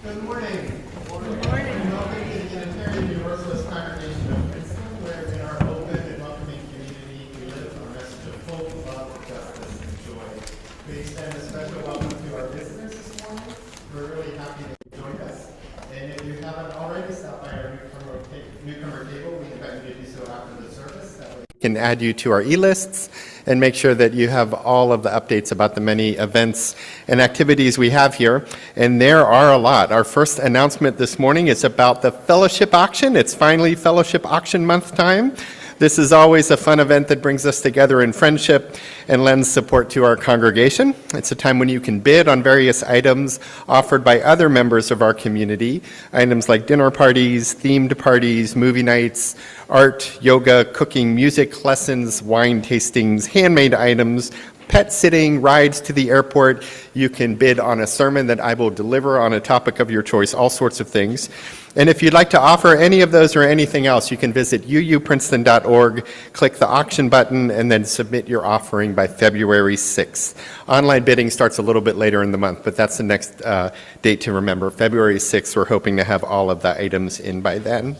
Good morning. Good morning. And welcome to the Unitarian Universalist Congregation of Princeton, where in our open and welcoming community, we live a message of hope, love, justice, and joy. We extend a special welcome to our visitors this morning. We're really happy that you joined us. And if you haven't already stopped by our newcomer table, we invite you to do so after the service. That way we can add you to our e-lists and make sure that you have all of the updates about the many events and activities we have here. And there are a lot. Our first announcement this morning is about the fellowship auction. It's finally fellowship auction month time. This is always a fun event that brings us together in friendship and lends support to our congregation. It's a time when you can bid on various items offered by other members of our community. Items like dinner parties, themed parties, movie nights, art, yoga, cooking, music lessons, wine tastings, handmade items, pet sitting, rides to the airport. You can bid on a sermon that I will deliver on a topic of your choice, all sorts of things. And if you'd like to offer any of those or anything else, you can visit uuprinceton.org, click the auction button, and then submit your offering by February 6th. Online bidding starts a little bit later in the month, but that's the next date to remember. February 6th, we're hoping to have all of the items in by then.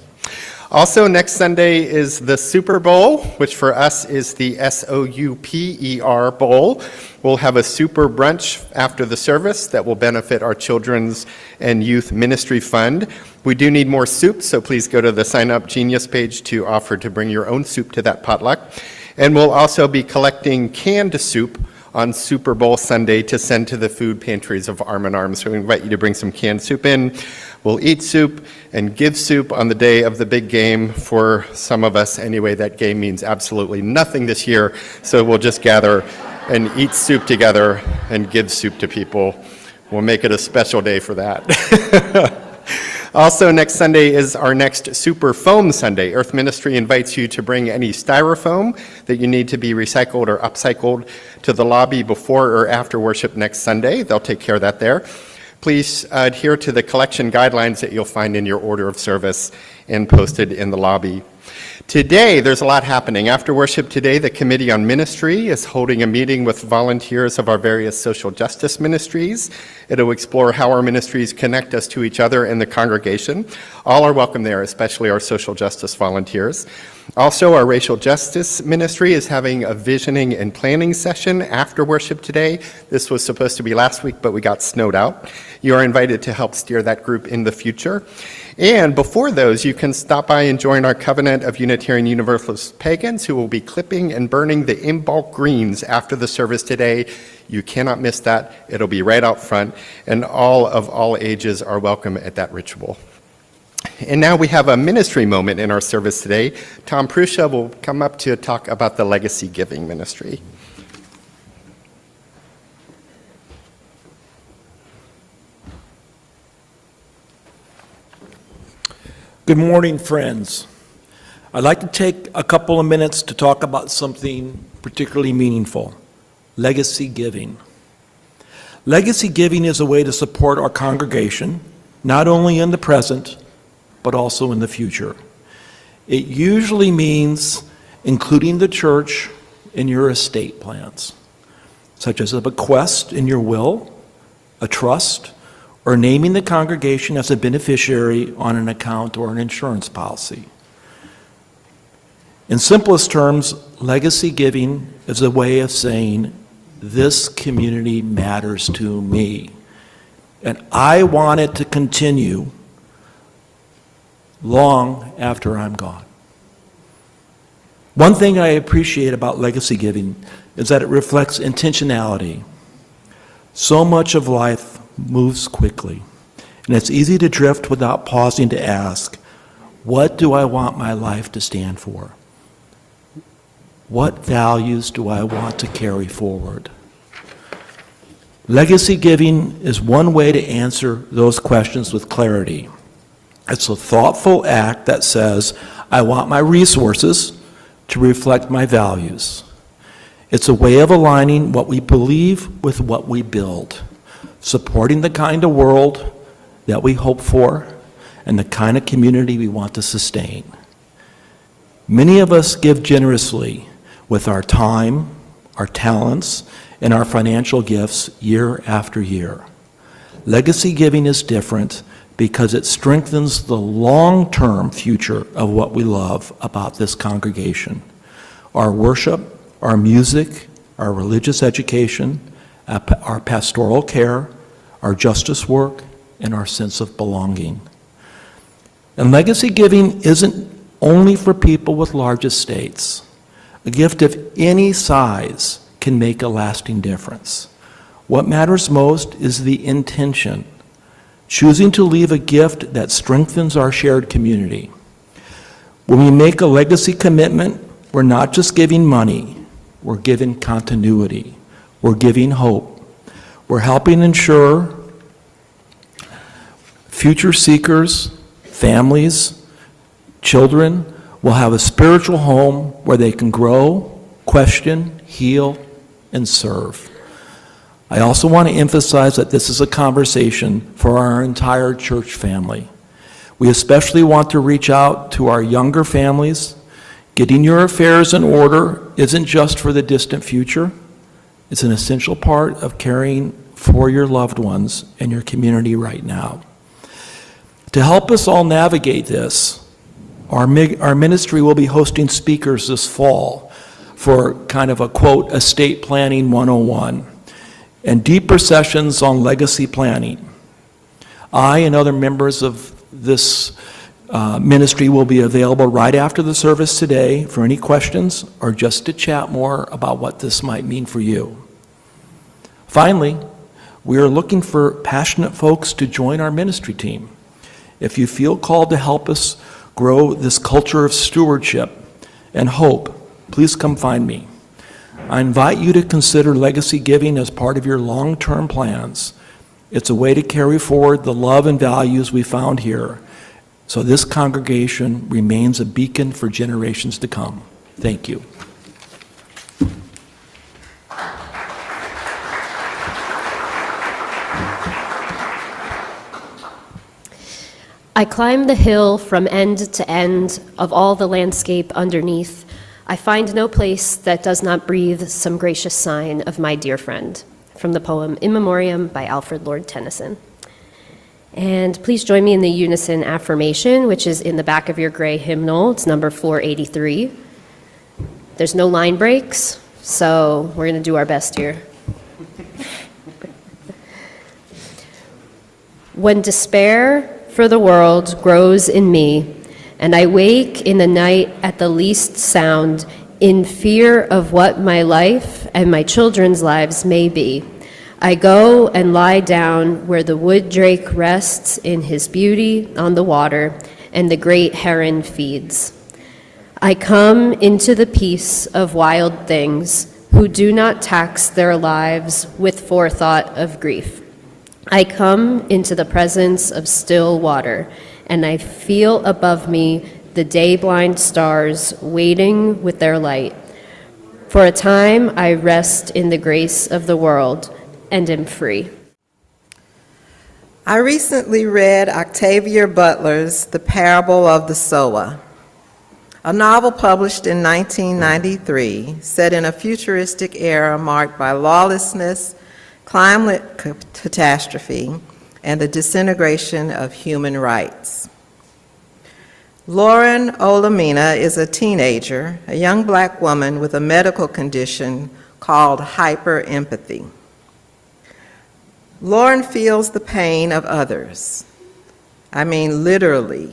Also, next Sunday is the Super Bowl, which for us is the SOUPER Bowl. We'll have a super brunch after the service that will benefit our Children's and Youth Ministry Fund. We do need more soup, so please go to the Sign Up Genius page to offer to bring your own soup to that potluck. And we'll also be collecting canned soup on Super Bowl Sunday to send to the food pantries of Arm in Arm. So we invite you to bring some canned soup in. We'll eat soup and give soup on the day of the big game. For some of us, anyway, that game means absolutely nothing this year. So we'll just gather and eat soup together and give soup to people. We'll make it a special day for that. Also, next Sunday is our next Super Foam Sunday. Earth Ministry invites you to bring any styrofoam that you need to be recycled or upcycled to the lobby before or after worship next Sunday. They'll take care of that there. Please adhere to the collection guidelines that you'll find in your order of service and posted in the lobby. Today, there's a lot happening. After worship today, the Committee on Ministry is holding a meeting with volunteers of our various social justice ministries. It'll explore how our ministries connect us to each other in the congregation. All are welcome there, especially our social justice volunteers. Also, our racial justice ministry is having a visioning and planning session after worship today. This was supposed to be last week, but we got snowed out. You are invited to help steer that group in the future. And before those, you can stop by and join our Covenant of Unitarian Universalist Pagans, who will be clipping and burning the in-bulk greens after the service today. You cannot miss that. It'll be right out front, and all ages are welcome at that ritual. And now we have a ministry moment in our service today. Tom Prusha will come up to talk about the legacy giving ministry. Good morning, friends. I'd like to take a couple of minutes to talk about something particularly meaningful: legacy giving. Legacy giving is a way to support our congregation, not only in the present, but also in the future. It usually means including the church in your estate plans, such as a bequest in your will, a trust, or naming the congregation as a beneficiary on an account or an insurance policy. In simplest terms, legacy giving is a way of saying, this community matters to me, and I want it to continue long after I'm gone. One thing I appreciate about legacy giving is that it reflects intentionality. So much of life moves quickly, and it's easy to drift without pausing to ask, what do I want my life to stand for? What values do I want to carry forward? Legacy giving is one way to answer those questions with clarity. It's a thoughtful act that says, I want my resources to reflect my values. It's a way of aligning what we believe with what we build, supporting the kind of world that we hope for and the kind of community we want to sustain. Many of us give generously with our time, our talents, and our financial gifts year after year. Legacy giving is different because it strengthens the long-term future of what we love about this congregation. Our worship, our music, our religious education, our pastoral care, our justice work, and our sense of belonging. And legacy giving isn't only for people with large estates. A gift of any size can make a lasting difference. What matters most is the intention, choosing to leave a gift that strengthens our shared community. When we make a legacy commitment, we're not just giving money, we're giving continuity, we're giving hope. We're helping ensure future seekers, families, children will have a spiritual home where they can grow, question, heal, and serve. I also want to emphasize that this is a conversation for our entire church family. We especially want to reach out to our younger families. Getting your affairs in order isn't just for the distant future. It's an essential part of caring for your loved ones and your community right now. To help us all navigate this, our ministry will be hosting speakers this fall for kind of a, quote, estate planning 101, and deeper sessions on legacy planning. I and other members of this ministry will be available right after the service today for any questions or just to chat more about what this might mean for you. Finally, we are looking for passionate folks to join our ministry team. If you feel called to help us grow this culture of stewardship and hope, please come find me. I invite you to consider legacy giving as part of your long-term plans. It's a way to carry forward the love and values we found here, so this congregation remains a beacon for generations to come. Thank you. I climb the hill from end to end of all the landscape underneath. I find no place that does not breathe some gracious sign of my dear friend. From the poem In Memoriam by Alfred Lord Tennyson. And please join me in the unison affirmation, which is in the back of your gray hymnal. It's number 483. There's no line breaks, so we're going to do our best here. When despair for the world grows in me, and I wake in the night at the least sound, in fear of what my life and my children's lives may be, I go and lie down where the wood drake rests in his beauty on the water, and the great heron feeds. I come into the peace of wild things who do not tax their lives with forethought of grief. I come into the presence of still water, and I feel above me the day-blind stars waiting with their light. For a time I rest in the grace of the world and am free. I recently read Octavia Butler's The Parable of the Sower, a novel published in 1993, set in a futuristic era marked by lawlessness, climate catastrophe, and the disintegration of human rights. Lauren Olamina is a teenager, a young black woman with a medical condition called hyperempathy. Lauren feels the pain of others. I mean, literally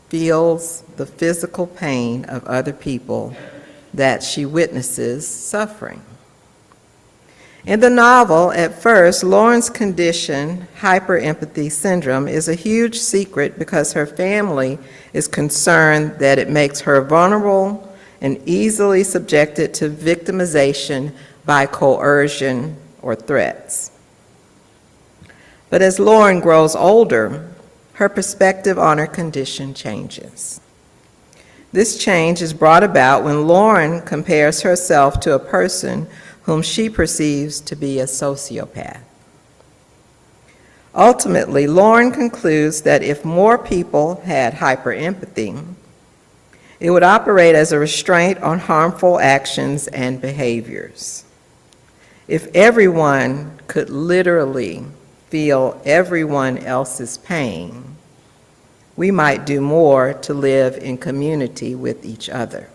feels the physical pain of other people that she witnesses suffering. In the novel, at first, Lauren's condition, hyperempathy syndrome, is a huge secret because her family is concerned that it makes her vulnerable and easily subjected to victimization by coercion or threats. But as Lauren grows older, her perspective on her condition changes. This change is brought about when Lauren compares herself to a person whom she perceives to be a sociopath. Ultimately, Lauren concludes that if more people had hyperempathy, it would operate as a restraint on harmful actions and behaviors. If everyone could literally feel everyone else's pain, we might do more to live in community with each other.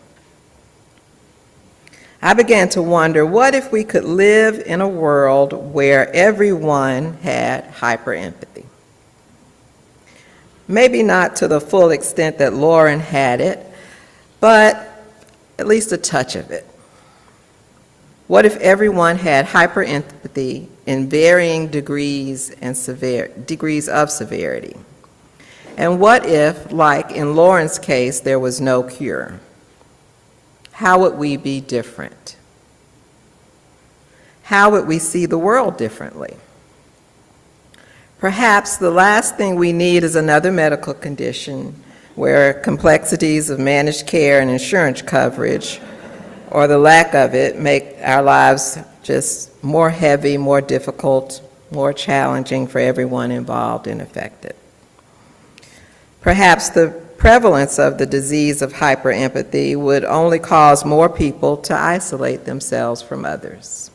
I began to wonder, what if we could live in a world where everyone had hyperempathy? Maybe not to the full extent that Lauren had it, but at least a touch of it. What if everyone had hyperempathy in varying degrees of severity? And what if, like in Lauren's case, there was no cure? How would we be different? How would we see the world differently? Perhaps the last thing we need is another medical condition where complexities of managed care and insurance coverage, or the lack of it, make our lives just more heavy, more difficult, more challenging for everyone involved and affected. Perhaps the prevalence of the disease of hyperempathy would only cause more people to isolate themselves from others.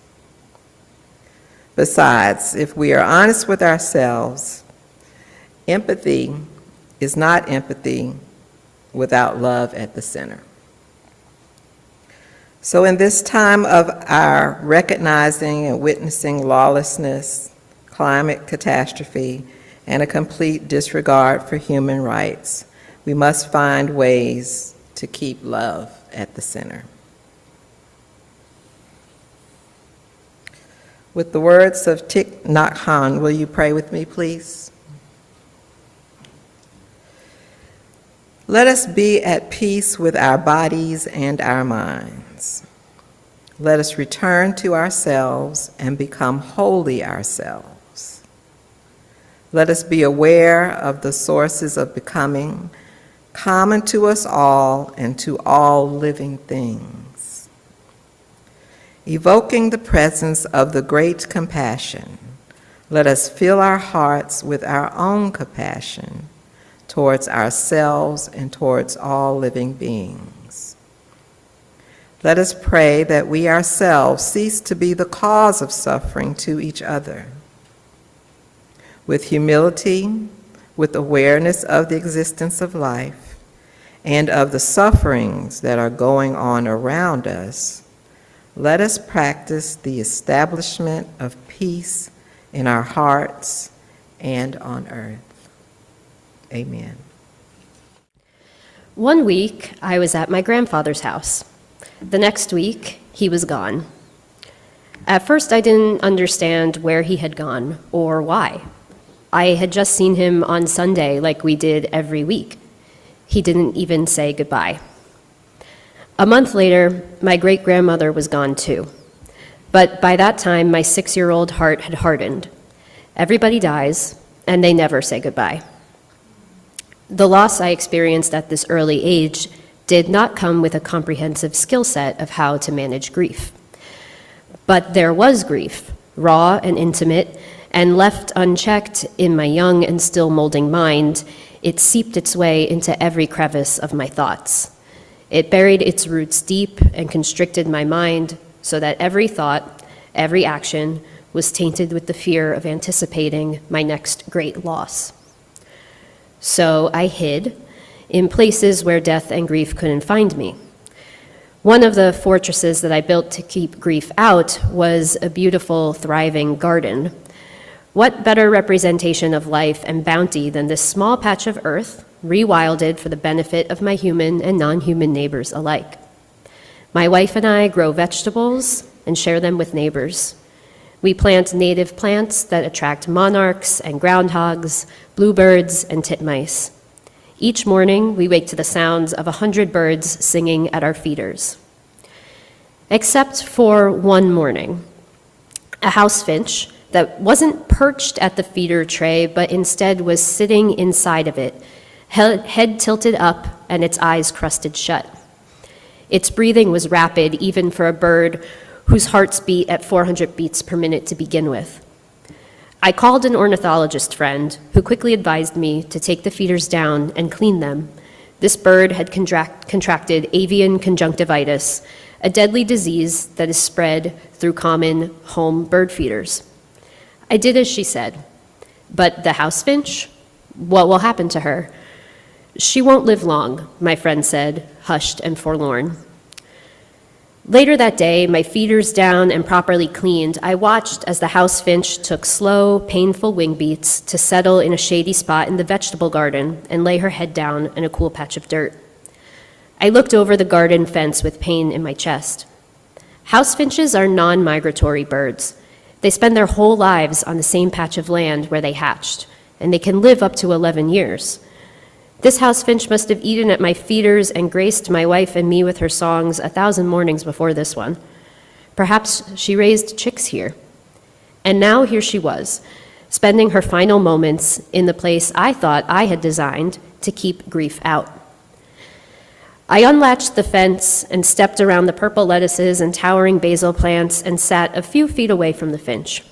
Besides, if we are honest with ourselves, empathy is not empathy without love at the center. So in this time of our recognizing and witnessing lawlessness, climate catastrophe, and a complete disregard for human rights, we must find ways to keep love at the center. With the words of Thich Nhat Hanh, will you pray with me, please? Let us be at peace with our bodies and our minds. Let us return to ourselves and become wholly ourselves. Let us be aware of the sources of becoming common to us all and to all living things. Evoking the presence of the great compassion, let us fill our hearts with our own compassion towards ourselves and towards all living beings. Let us pray that we ourselves cease to be the cause of suffering to each other. With humility, with awareness of the existence of life, and of the sufferings that are going on around us, let us practice the establishment of peace in our hearts and on earth. Amen. One week, I was at my grandfather's house. The next week, he was gone. At first, I didn't understand where he had gone or why. I had just seen him on Sunday like we did every week. He didn't even say goodbye. A month later, my great-grandmother was gone too. But by that time, my 6-year-old heart had hardened. Everybody dies, and they never say goodbye. The loss I experienced at this early age did not come with a comprehensive skill set of how to manage grief. But there was grief, raw and intimate, and left unchecked in my young and still molding mind, it seeped its way into every crevice of my thoughts. It buried its roots deep and constricted my mind so that every thought, every action was tainted with the fear of anticipating my next great loss. So I hid in places where death and grief couldn't find me. One of the fortresses that I built to keep grief out was a beautiful, thriving garden. What better representation of life and bounty than this small patch of earth, rewilded for the benefit of my human and non-human neighbors alike? My wife and I grow vegetables and share them with neighbors. We plant native plants that attract monarchs and groundhogs, bluebirds and titmice. Each morning, we wake to the sounds of 100 birds singing at our feeders. Except for one morning, a house finch that wasn't perched at the feeder tray, but instead was sitting inside of it, head tilted up and its eyes crusted shut. Its breathing was rapid, even for a bird whose hearts beat at 400 beats per minute to begin with. I called an ornithologist friend who quickly advised me to take the feeders down and clean them. This bird had contracted avian conjunctivitis, a deadly disease that is spread through common home bird feeders. I did as she said, but the house finch? What will happen to her? "She won't live long," my friend said, hushed and forlorn. Later that day, my feeders down and properly cleaned, I watched as the house finch took slow, painful wing beats to settle in a shady spot in the vegetable garden and lay her head down in a cool patch of dirt. I looked over the garden fence with pain in my chest. House finches are non-migratory birds. They spend their whole lives on the same patch of land where they hatched, and they can live up to 11 years. This house finch must have eaten at my feeders and graced my wife and me with her songs 1,000 mornings before this one. Perhaps she raised chicks here. And now here she was, spending her final moments in the place I thought I had designed to keep grief out. I unlatched the fence and stepped around the purple lettuces and towering basil plants and sat a few feet away from the finch.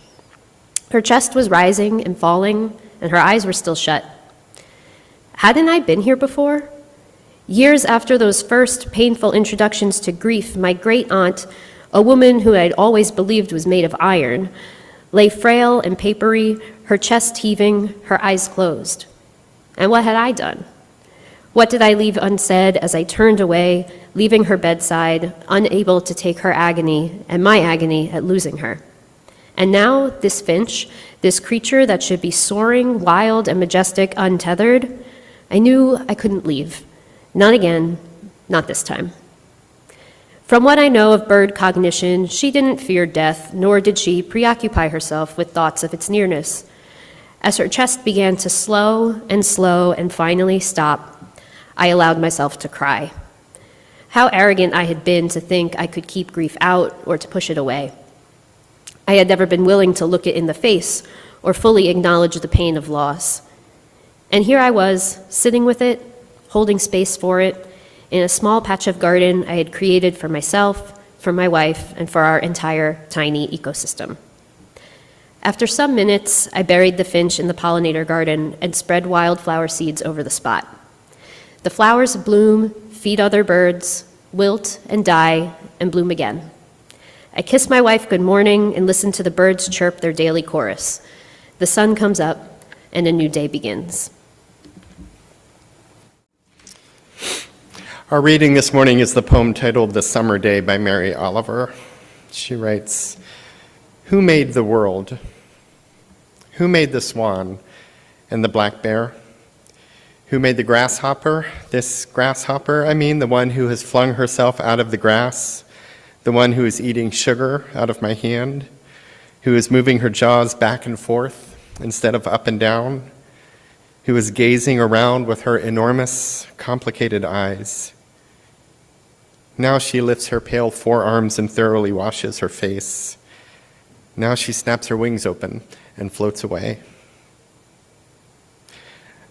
Her chest was rising and falling, and her eyes were still shut. Hadn't I been here before? Years after those first painful introductions to grief, my great aunt, a woman who I'd always believed was made of iron, lay frail and papery, her chest heaving, her eyes closed. And what had I done? What did I leave unsaid as I turned away, leaving her bedside, unable to take her agony and my agony at losing her? And now this finch, this creature that should be soaring, wild and majestic, untethered, I knew I couldn't leave. Not again, not this time. From what I know of bird cognition, she didn't fear death, nor did she preoccupy herself with thoughts of its nearness. As her chest began to slow and finally stop, I allowed myself to cry. How arrogant I had been to think I could keep grief out or to push it away. I had never been willing to look it in the face or fully acknowledge the pain of loss. And here I was, sitting with it, holding space for it, in a small patch of garden I had created for myself, for my wife, and for our entire tiny ecosystem. After some minutes, I buried the finch in the pollinator garden and spread wildflower seeds over the spot. The flowers bloom, feed other birds, wilt and die, and bloom again. I kiss my wife good morning and listen to the birds chirp their daily chorus. The sun comes up, and a new day begins. Our reading this morning is the poem titled The Summer Day by Mary Oliver. She writes, "Who made the world? Who made the swan and the black bear? Who made the grasshopper? This grasshopper, I mean, the one who has flung herself out of the grass, the one who is eating sugar out of my hand, who is moving her jaws back and forth instead of up and down, who is gazing around with her enormous, complicated eyes. Now she lifts her pale forearms and thoroughly washes her face. Now she snaps her wings open and floats away."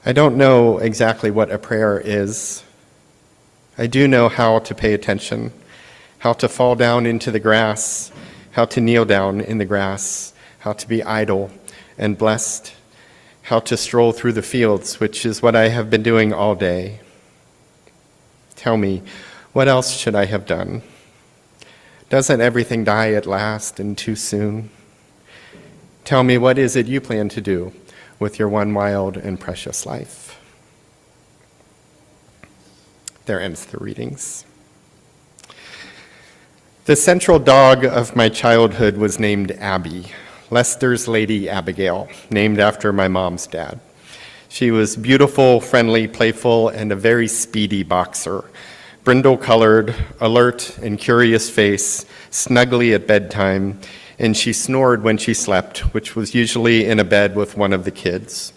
I don't know exactly what a prayer is. I do know how to pay attention, how to fall down into the grass, how to kneel down in the grass, how to be idle and blessed, how to stroll through the fields, which is what I have been doing all day. Tell me, what else should I have done? Doesn't everything die at last and too soon? Tell me, what is it you plan to do with your one wild and precious life? There ends the readings. The central dog of my childhood was named Abby, Lester's Lady Abigail, named after my mom's dad. She was beautiful, friendly, playful, and a very speedy boxer. Brindle-colored, alert and curious face, snuggly at bedtime, and she snored when she slept, which was usually in a bed with one of the kids.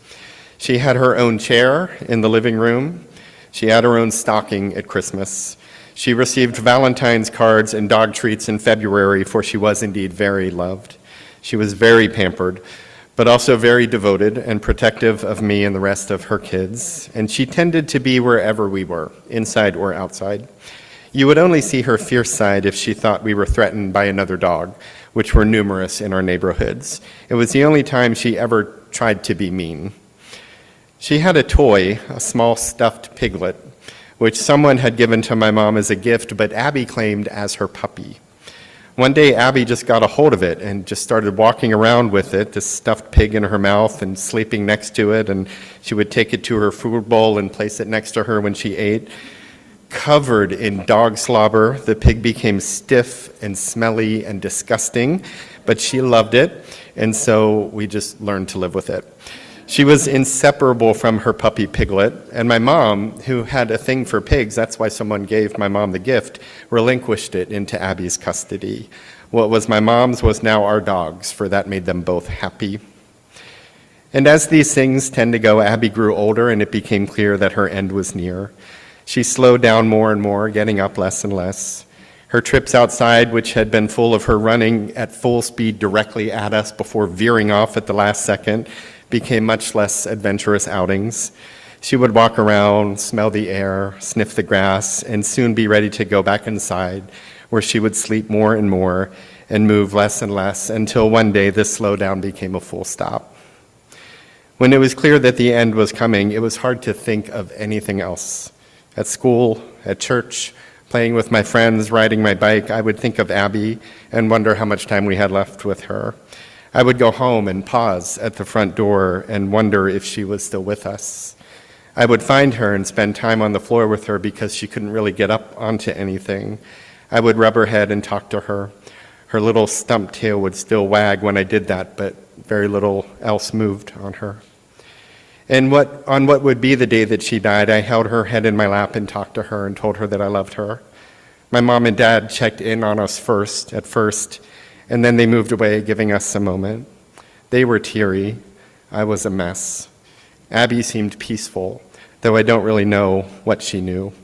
She had her own chair in the living room. She had her own stocking at Christmas. She received Valentine's cards and dog treats in February, for she was indeed very loved. She was very pampered, but also very devoted and protective of me and the rest of her kids, and she tended to be wherever we were, inside or outside. You would only see her fierce side if she thought we were threatened by another dog, which were numerous in our neighborhoods. It was the only time she ever tried to be mean. She had a toy, a small stuffed piglet, which someone had given to my mom as a gift, but Abby claimed as her puppy. One day, Abby just got a hold of it and just started walking around with it, this stuffed pig in her mouth, and sleeping next to it, and she would take it to her food bowl and place it next to her when she ate. Covered in dog slobber, the pig became stiff and smelly and disgusting, but she loved it, and so we just learned to live with it. She was inseparable from her puppy Piglet, and my mom, who had a thing for pigs, that's why someone gave my mom the gift, relinquished it into Abby's custody. What was my mom's was now our dog's, for that made them both happy. And as these things tend to go, Abby grew older, and it became clear that her end was near. She slowed down more and more, getting up less and less. Her trips outside, which had been full of her running at full speed directly at us before veering off at the last second, became much less adventurous outings. She would walk around, smell the air, sniff the grass, and soon be ready to go back inside, where she would sleep more and more and move less and less until one day this slowdown became a full stop. When it was clear that the end was coming, it was hard to think of anything else. At school, at church, playing with my friends, riding my bike, I would think of Abby and wonder how much time we had left with her. I would go home and pause at the front door and wonder if she was still with us. I would find her and spend time on the floor with her because she couldn't really get up onto anything. I would rub her head and talk to her. Her little stump tail would still wag when I did that, but very little else moved on her. And on what would be the day that she died, I held her head in my lap and talked to her and told her that I loved her. My mom and dad checked in on us at first, and then they moved away, giving us a moment. They were teary. I was a mess. Abby seemed peaceful, though I don't really know what she knew.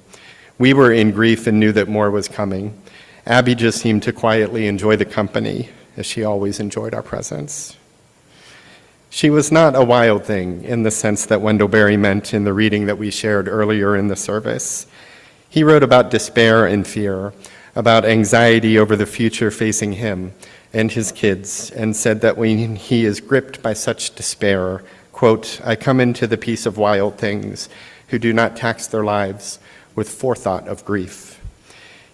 We were in grief and knew that more was coming. Abby just seemed to quietly enjoy the company, as she always enjoyed our presence. She was not a wild thing in the sense that Wendell Berry meant in the reading that we shared earlier in the service. He wrote about despair and fear, about anxiety over the future facing him and his kids, and said that when he is gripped by such despair, quote, "I come into the peace of wild things who do not tax their lives with forethought of grief."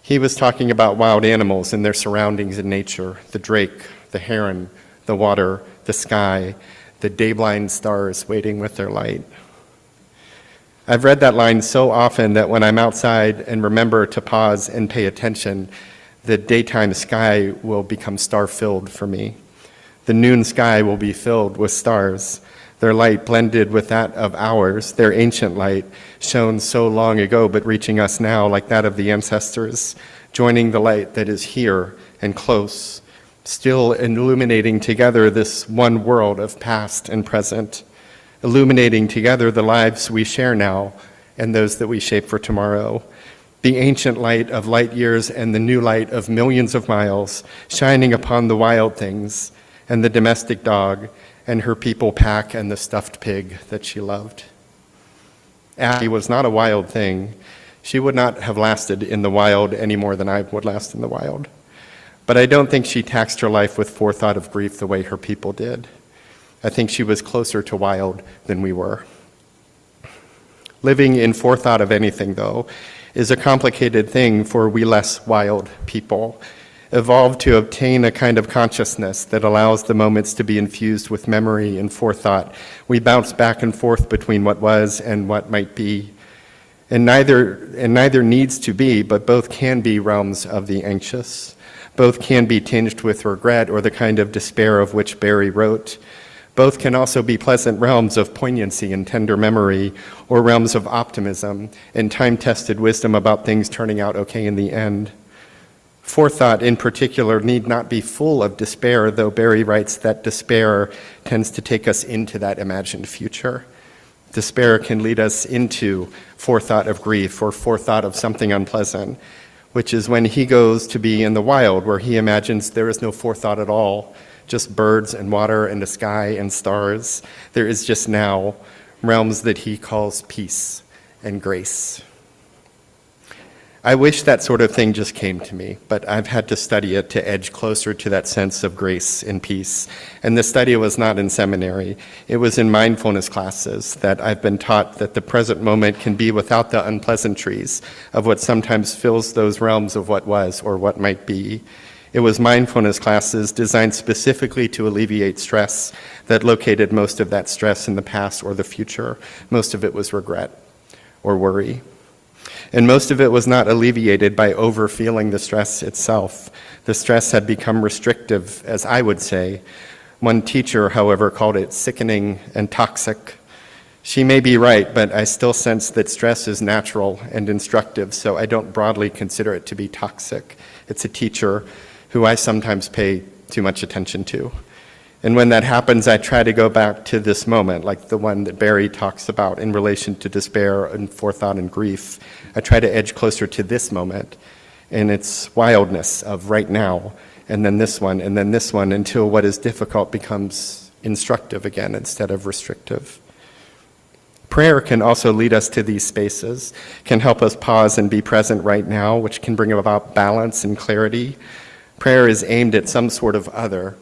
He was talking about wild animals and their surroundings in nature, the drake, the heron, the water, the sky, the day-blind stars waiting with their light. I've read that line so often that when I'm outside and remember to pause and pay attention, the daytime sky will become star-filled for me. The noon sky will be filled with stars, their light blended with that of ours, their ancient light, shone so long ago but reaching us now like that of the ancestors, joining the light that is here and close, still illuminating together this one world of past and present, illuminating together the lives we share now and those that we shape for tomorrow. The ancient light of light years and the new light of millions of miles, shining upon the wild things and the domestic dog and her people pack and the stuffed pig that she loved. Abby was not a wild thing. She would not have lasted in the wild any more than I would last in the wild. But I don't think she taxed her life with forethought of grief the way her people did. I think she was closer to wild than we were. Living in forethought of anything, though, is a complicated thing for we less wild people, evolved to obtain a kind of consciousness that allows the moments to be infused with memory and forethought. We bounce back and forth between what was and what might be. And neither needs to be, but both can be realms of the anxious. Both can be tinged with regret or the kind of despair of which Berry wrote. Both can also be pleasant realms of poignancy and tender memory, or realms of optimism and time-tested wisdom about things turning out okay in the end. Forethought, in particular, need not be full of despair, though Berry writes that despair tends to take us into that imagined future. Despair can lead us into forethought of grief or forethought of something unpleasant, which is when he goes to be in the wild, where he imagines there is no forethought at all, just birds and water and the sky and stars. There is just now realms that he calls peace and grace. I wish that sort of thing just came to me, but I've had to study it to edge closer to that sense of grace and peace. And the study was not in seminary. It was in mindfulness classes that I've been taught that the present moment can be without the unpleasantries of what sometimes fills those realms of what was or what might be. It was mindfulness classes designed specifically to alleviate stress that located most of that stress in the past or the future. Most of it was regret or worry. And most of it was not alleviated by over-feeling the stress itself. The stress had become restrictive, as I would say. One teacher, however, called it sickening and toxic. She may be right, but I still sense that stress is natural and instructive, so I don't broadly consider it to be toxic. It's a teacher who I sometimes pay too much attention to. And when that happens, I try to go back to this moment, like the one that Berry talks about in relation to despair and forethought and grief. I try to edge closer to this moment and its wildness of right now, and then this one, and then this one, until what is difficult becomes instructive again instead of restrictive. Prayer can also lead us to these spaces, can help us pause and be present right now, which can bring about balance and clarity. Prayer is aimed at some sort of other.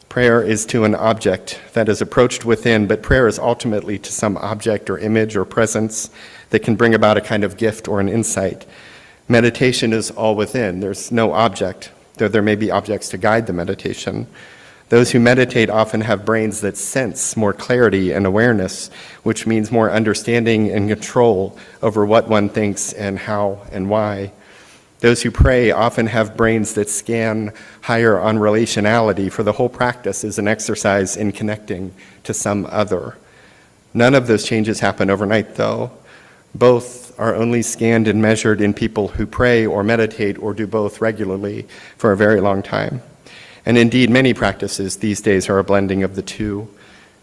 Prayer is to an object that is approached within, but prayer is ultimately to some object or image or presence that can bring about a kind of gift or an insight. Meditation is all within. There's no object, though there may be objects to guide the meditation. Those who meditate often have brains that sense more clarity and awareness, which means more understanding and control over what one thinks and how and why. Those who pray often have brains that scan higher on relationality, for the whole practice is an exercise in connecting to some other. None of those changes happen overnight, though. Both are only scanned and measured in people who pray or meditate or do both regularly for a very long time. And indeed, many practices these days are a blending of the two.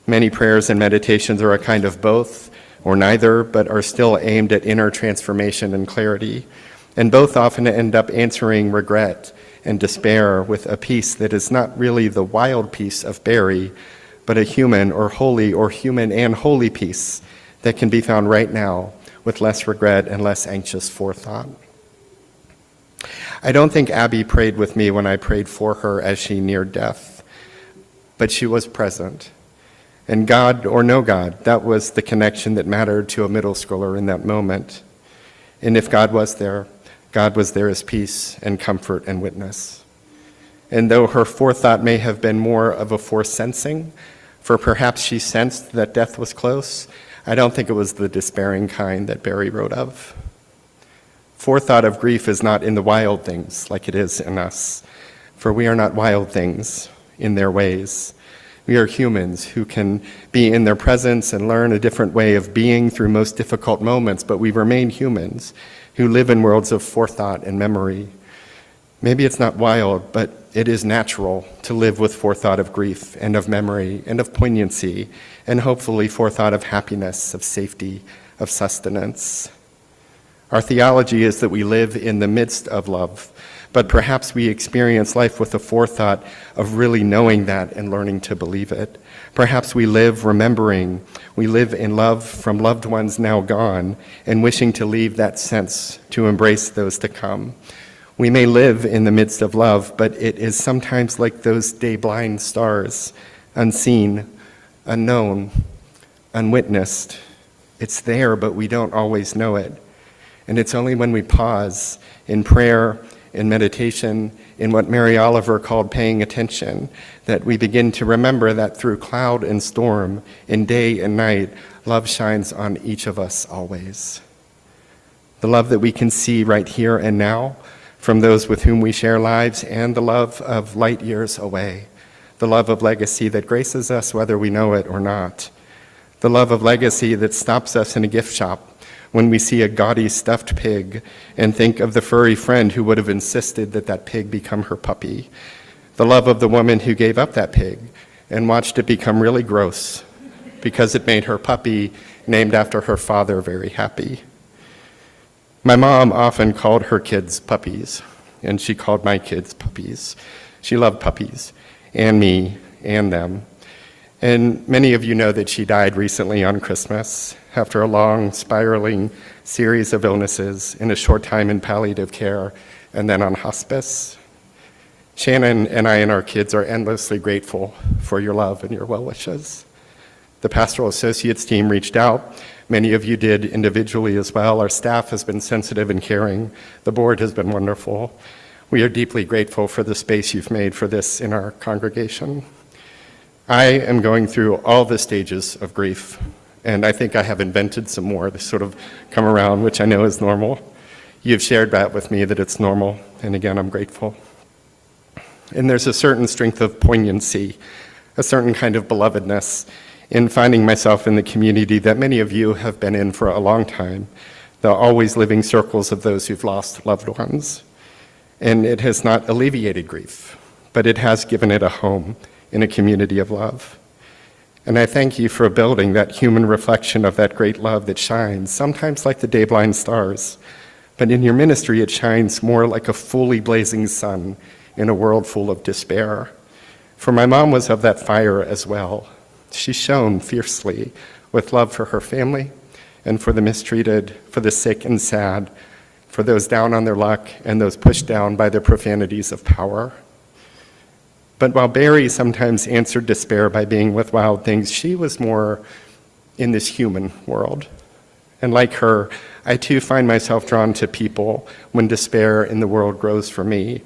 Many prayers and meditations are a kind of both or neither, but are still aimed at inner transformation and clarity. And both often end up answering regret and despair with a peace that is not really the wild peace of Berry, but a human or holy or human and holy peace that can be found right now with less regret and less anxious forethought. I don't think Abby prayed with me when I prayed for her as she neared death, but she was present. And God or no God, that was the connection that mattered to a middle schooler in that moment. And if God was there as peace and comfort and witness. And though her forethought may have been more of a foresensing, for perhaps she sensed that death was close, I don't think it was the despairing kind that Berry wrote of. Forethought of grief is not in the wild things like it is in us, for we are not wild things in their ways. We are humans who can be in their presence and learn a different way of being through most difficult moments, but we remain humans who live in worlds of forethought and memory. Maybe it's not wild, but it is natural to live with forethought of grief and of memory and of poignancy, and hopefully forethought of happiness, of safety, of sustenance. Our theology is that we live in the midst of love, but perhaps we experience life with the forethought of really knowing that and learning to believe it. Perhaps we live remembering, we live in love from loved ones now gone and wishing to leave that sense to embrace those to come. We may live in the midst of love, but it is sometimes like those day-blind stars, unseen, unknown, unwitnessed. It's there, but we don't always know it. And it's only when we pause in prayer, in meditation, in what Mary Oliver called paying attention, that we begin to remember that through cloud and storm, in day and night, love shines on each of us always. The love that we can see right here and now from those with whom we share lives, and the love of light years away, the love of legacy that graces us whether we know it or not, the love of legacy that stops us in a gift shop when we see a gaudy stuffed pig and think of the furry friend who would have insisted that that pig become her puppy, the love of the woman who gave up that pig and watched it become really gross because it made her puppy, named after her father, very happy. My mom often called her kids puppies, and she called my kids puppies. She loved puppies, and me, and them. And many of you know that she died recently on Christmas after a long, spiraling series of illnesses in a short time in palliative care and then on hospice. Shannon and I and our kids are endlessly grateful for your love and your well wishes. The pastoral associates team reached out. Many of you did individually as well. Our staff has been sensitive and caring. The board has been wonderful. We are deeply grateful for the space you've made for this in our congregation. I am going through all the stages of grief, and I think I have invented some more to sort of come around, which I know is normal. You've shared that with me, that it's normal, and again, I'm grateful. And there's a certain strength of poignancy, a certain kind of belovedness in finding myself in the community that many of you have been in for a long time, the always living circles of those who've lost loved ones. And it has not alleviated grief, but it has given it a home in a community of love. And I thank you for building that human reflection of that great love that shines, sometimes like the day-blind stars, but in your ministry it shines more like a fully blazing sun in a world full of despair. For my mom was of that fire as well. She shone fiercely with love for her family and for the mistreated, for the sick and sad, for those down on their luck and those pushed down by the profanities of power. But while Berry sometimes answered despair by being with wild things, she was more in this human world. And like her, I too find myself drawn to people when despair in the world grows for me.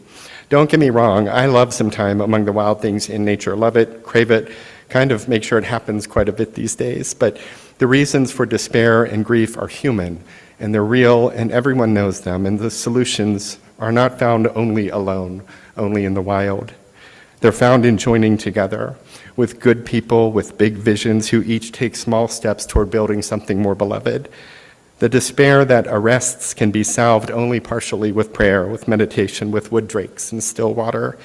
Don't get me wrong, I love some time among the wild things in nature. Love it, crave it, kind of make sure it happens quite a bit these days. But the reasons for despair and grief are human, and they're real, and everyone knows them, and the solutions are not found only alone, only in the wild. They're found in joining together with good people with big visions who each take small steps toward building something more beloved. The despair that arrests can be salved only partially with prayer, with meditation, with wood drakes and still water.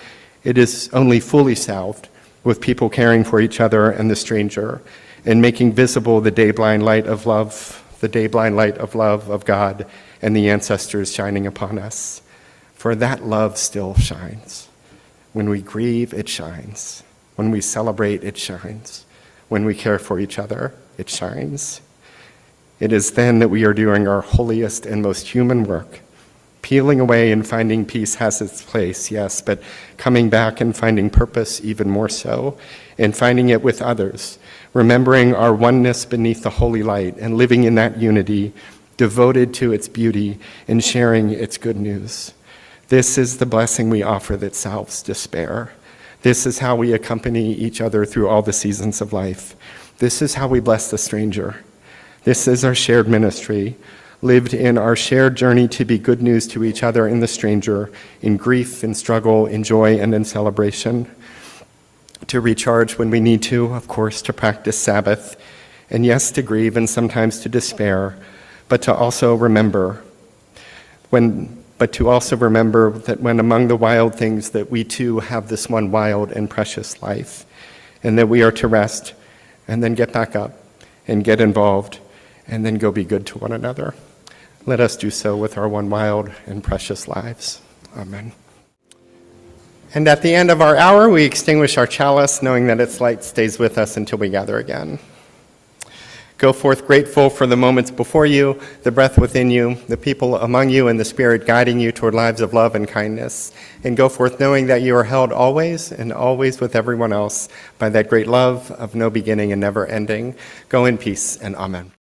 It is only fully salved with people caring for each other and the stranger, and making visible the day-blind light of love, the day-blind light of love of God and the ancestors shining upon us. For that love still shines. When we grieve, it shines. When we celebrate, it shines. When we care for each other, it shines. It is then that we are doing our holiest and most human work. Peeling away and finding peace has its place, yes, but coming back and finding purpose even more so, and finding it with others, remembering our oneness beneath the holy light and living in that unity, devoted to its beauty and sharing its good news. This is the blessing we offer that salves despair. This is how we accompany each other through all the seasons of life. This is how we bless the stranger. This is our shared ministry, lived in our shared journey to be good news to each other and the stranger, in grief, in struggle, in joy, and in celebration. To recharge when we need to, of course, to practice Sabbath, and yes, to grieve and sometimes to despair, but to also remember that when among the wild things that we too have this one wild and precious life, and that we are to rest and then get back up and get involved and then go be good to one another. Let us do so with our one wild and precious lives. Amen. And at the end of our hour, we extinguish our chalice, knowing that its light stays with us until we gather again. Go forth grateful for the moments before you, the breath within you, the people among you, and the Spirit guiding you toward lives of love and kindness. And go forth knowing that you are held always and always with everyone else by that great love of no beginning and never ending. Go in peace, and amen.